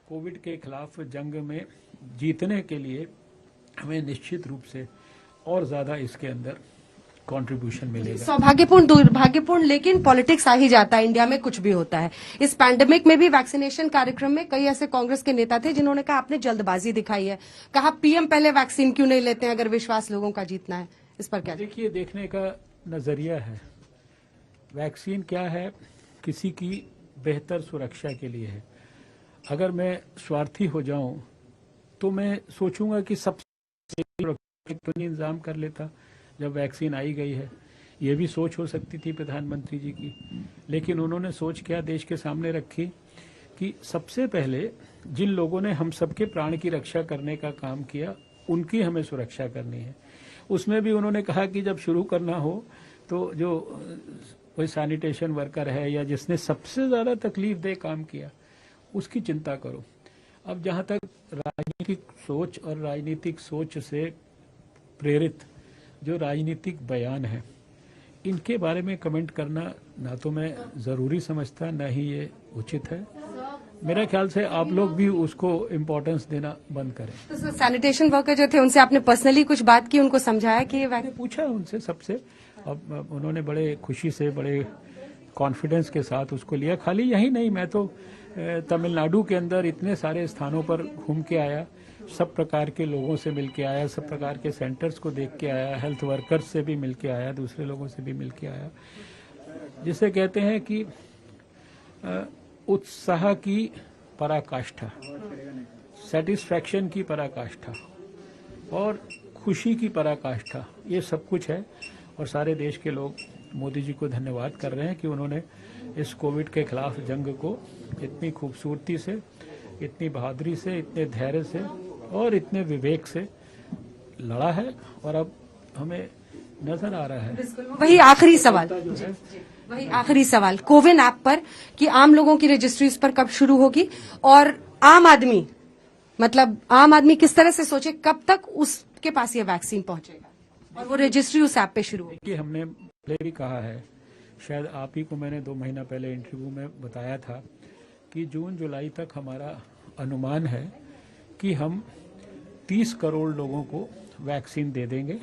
Covid के खिलाफ जंग में जीतने के लिए हमें निश्चित रूप से और ज्यादा इसके अंदर कंट्रीब्यूशन मिलेगा। सौभाग्यपूर्ण दुर्भाग्यपूर्ण लेकिन पॉलिटिक्स आ ही जाता है, इंडिया में कुछ भी होता है। इस पैंडेमिक में भी वैक्सीनेशन कार्यक्रम में कई ऐसे कांग्रेस के नेता थे जिन्होंने कहा आपने जल्दबाजी दिखाई है, कहा पीएम पहले वैक्सीन क्यों नहीं लेते हैं अगर विश्वास लोगों का जीतना है। इस पर क्या देखिए, देखने का नजरिया है। वैक्सीन क्या है, किसी की बेहतर सुरक्षा के लिए है। अगर मैं स्वार्थी हो जाऊं तो मैं सोचूंगा कि सबसे तो इंतजाम कर लेता जब वैक्सीन आई गई है। ये भी सोच हो सकती थी प्रधानमंत्री जी की, लेकिन उन्होंने सोच क्या देश के सामने रखी कि सबसे पहले जिन लोगों ने हम सबके प्राण की रक्षा करने का काम किया उनकी हमें सुरक्षा करनी है। उसमें भी उन्होंने कहा कि जब शुरू करना हो तो जो कोई सैनिटेशन वर्कर है या जिसने सबसे ज्यादा तकलीफ दे काम किया उसकी चिंता करो। अब जहां तक राजनीतिक सोच और राजनीतिक सोच से प्रेरित जो राजनीतिक बयान है, इनके बारे में कमेंट करना ना तो मैं जरूरी समझता, ना ही ये उचित है। मेरा ख्याल से आप लोग भी उसको इम्पोर्टेंस देना बंद करें। तो सैनिटेशन वर्कर जो थे उनसे आपने पर्सनली कुछ बात की, उनको समझाया कि मैंने पूछा उनसे सबसे, अब उन्होंने बड़े खुशी से बड़े कॉन्फिडेंस के साथ उसको लिया। खाली यही नहीं, मैं तो तमिलनाडु के अंदर इतने सारे स्थानों पर घूम के आया, सब प्रकार के लोगों से मिल के आया, सब प्रकार के सेंटर्स को देख के आया, हेल्थ वर्कर्स से भी मिल के आया, दूसरे लोगों से भी मिल के आया। जिसे कहते हैं कि उत्साह की पराकाष्ठा, सेटिस्फैक्शन की पराकाष्ठा और खुशी की पराकाष्ठा, ये सब कुछ है। और सारे देश के लोग मोदी जी को धन्यवाद कर रहे हैं कि उन्होंने इस कोविड के खिलाफ जंग को इतनी खूबसूरती से, इतनी बहादुरी से, इतने धैर्य से और इतने विवेक से लड़ा है। और अब हमें नजर आ रहा है। वही आखिरी सवाल कोविन ऐप पर कि आम लोगों की रजिस्ट्री इस पर कब शुरू होगी और आम आदमी किस तरह से सोचे कब तक उसके पास ये वैक्सीन पहुंचेगा और वो रजिस्ट्री उस ऐप पे शुरू होगी। देखिए, हमने पहले भी कहा है, शायद आप ही को मैंने 2 महीना पहले इंटरव्यू में बताया था कि जून जुलाई तक हमारा अनुमान है कि हम 30 करोड़ लोगों को वैक्सीन दे देंगे।